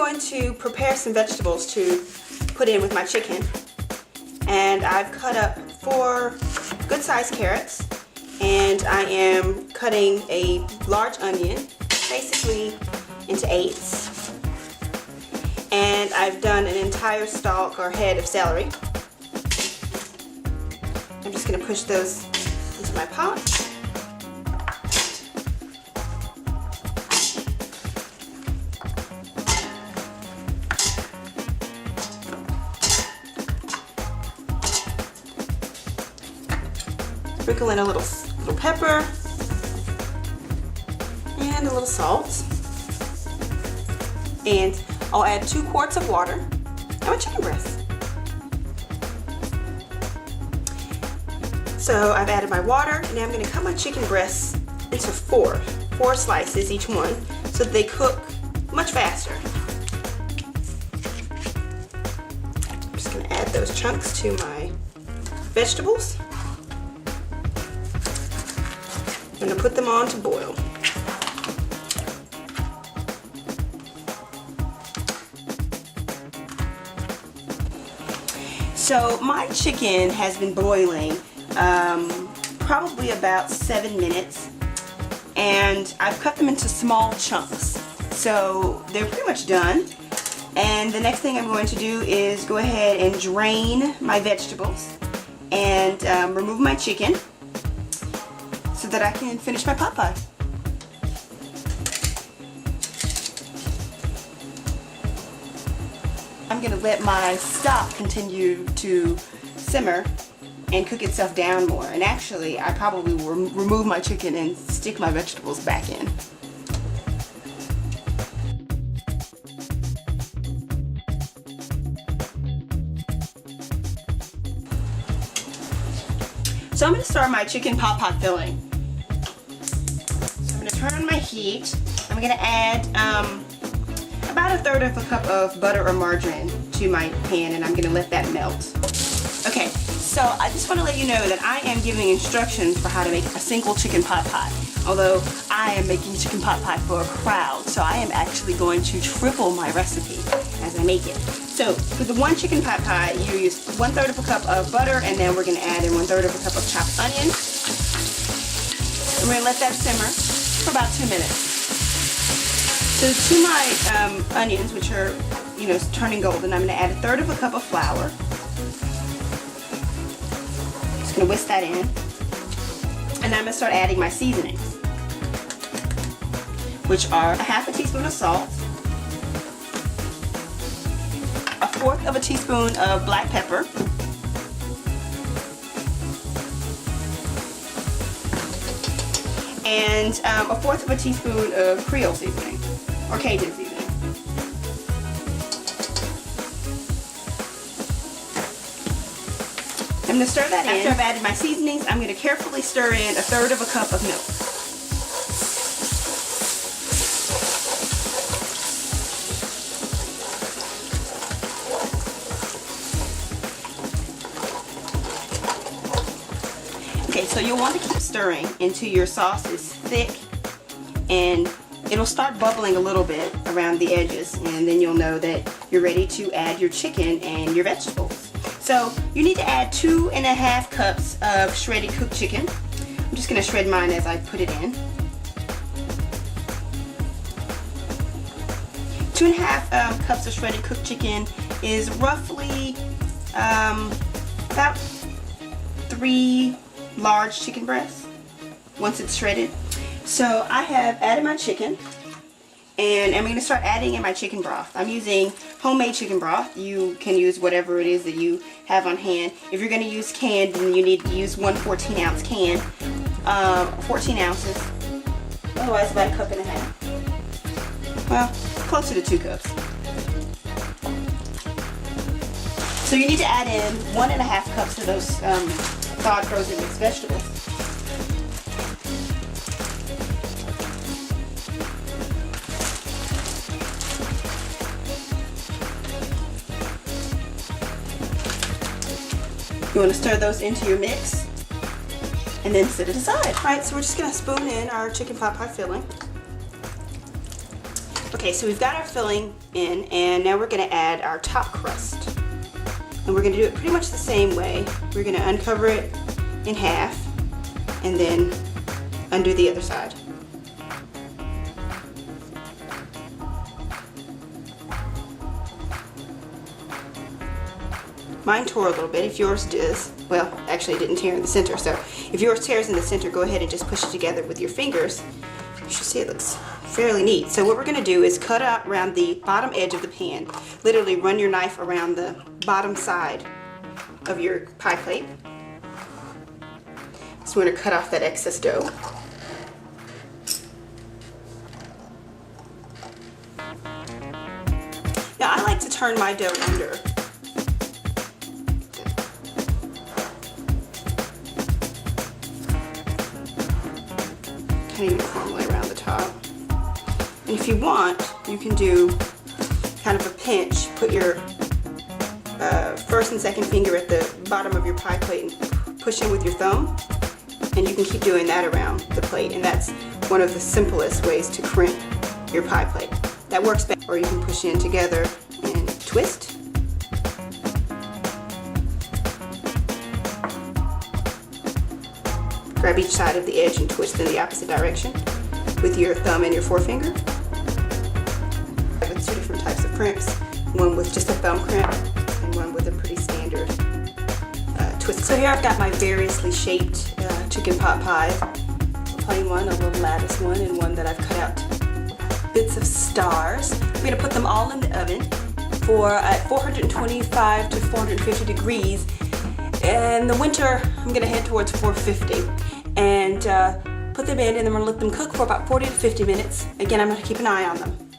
going to prepare some vegetables to put in with my chicken. And I've cut up 4 good-sized carrots, and I am cutting a large onion, basically into 8s. And I've done an entire stalk or head of celery. I'm just going to push those into my pot. Sprinkle in a little pepper and a little salt, and I'll add 2 quarts of water and my chicken breast. So I've added my water, and now I'm going to cut my chicken breasts into 4 slices each one, so that they cook much faster. I'm just going to add those chunks to my vegetables. I'm going to put them on to boil. So my chicken has been boiling probably about 7 minutes, and I've cut them into small chunks. So they're pretty much done. And the next thing I'm going to do is go ahead and drain my vegetables and remove my chicken, so that I can finish my pot pie. I'm going to let my stock continue to simmer and cook itself down more. And actually, I probably will remove my chicken and stick my vegetables back in. So I'm going to start my chicken pot pie filling. I'm going to turn on my heat. I'm going to add about 1/3 cup of butter or margarine to my pan, and I'm going to let that melt. Okay, so I just want to let you know that I am giving instructions for how to make a single chicken pot pie. Although I am making chicken pot pie for a crowd, so I am actually going to triple my recipe as I make it. So for the 1 chicken pot pie, you use 1/3 cup of butter, and then we're going to add in 1/3 cup of chopped onion. And we're going to let that simmer for about 2 minutes. So to my onions, which are, turning golden, I'm going to add 1/3 cup of flour. Just going to whisk that in. And I'm going to start adding my seasonings, which are 1/2 teaspoon of salt, 1/4 teaspoon of black pepper, and 1/4 teaspoon of Creole seasoning, or Cajun seasoning. I'm going to stir that in. After I've added my seasonings, I'm going to carefully stir in 1/3 cup of milk. Okay, so you'll want to keep stirring until your sauce is thick, and it'll start bubbling a little bit around the edges, and then you'll know that you're ready to add your chicken and your vegetables. So you need to add 2½ cups of shredded cooked chicken. I'm just going to shred mine as I put it in. 2½ cups of shredded cooked chicken is roughly about 3 large chicken breasts once it's shredded. So I have added my chicken, and I'm going to start adding in my chicken broth. I'm using homemade chicken broth. You can use whatever it is that you have on hand. If you're going to use canned, then you need to use 1 14-ounce can, 14 ounces. Otherwise, about 1.5 cups. Well, closer to 2 cups. So you need to add in 1½ cups of those thawed frozen mixed vegetables. You want to stir those into your mix and then set it aside. Alright, so we're just going to spoon in our chicken pot pie filling. Okay, so we've got our filling in, and now we're going to add our top crust. And we're going to do it pretty much the same way. We're going to uncover it in half and then undo the other side. Mine tore a little bit. If yours does, well, actually it didn't tear in the center, so if yours tears in the center, go ahead and just push it together with your fingers. You should see it looks fairly neat. So what we're going to do is cut out around the bottom edge of the pan. Literally run your knife around the bottom side of your pie plate. So we're going to cut off that excess dough. Now I like to turn my dough under. Kind of uniformly around the top. And if you want, you can do kind of a pinch. Put your first and second finger at the bottom of your pie plate and push in with your thumb. And you can keep doing that around the plate. And that's one of the simplest ways to crimp your pie plate. That works best. Or you can push in together and twist. Grab each side of the edge and twist in the opposite direction with your thumb and your forefinger. With two different types of crimps, one with just a thumb crimp and one with a pretty standard twist. So here I've got my variously shaped chicken pot pie, a plain one, a little lattice one, and one that I've cut out bits of stars. I'm going to put them all in the oven for at 425 to 450 degrees. In the winter, I'm going to head towards 450 and put them in, and then I'm going to let them cook for about 40 to 50 minutes. Again, I'm going to keep an eye on them.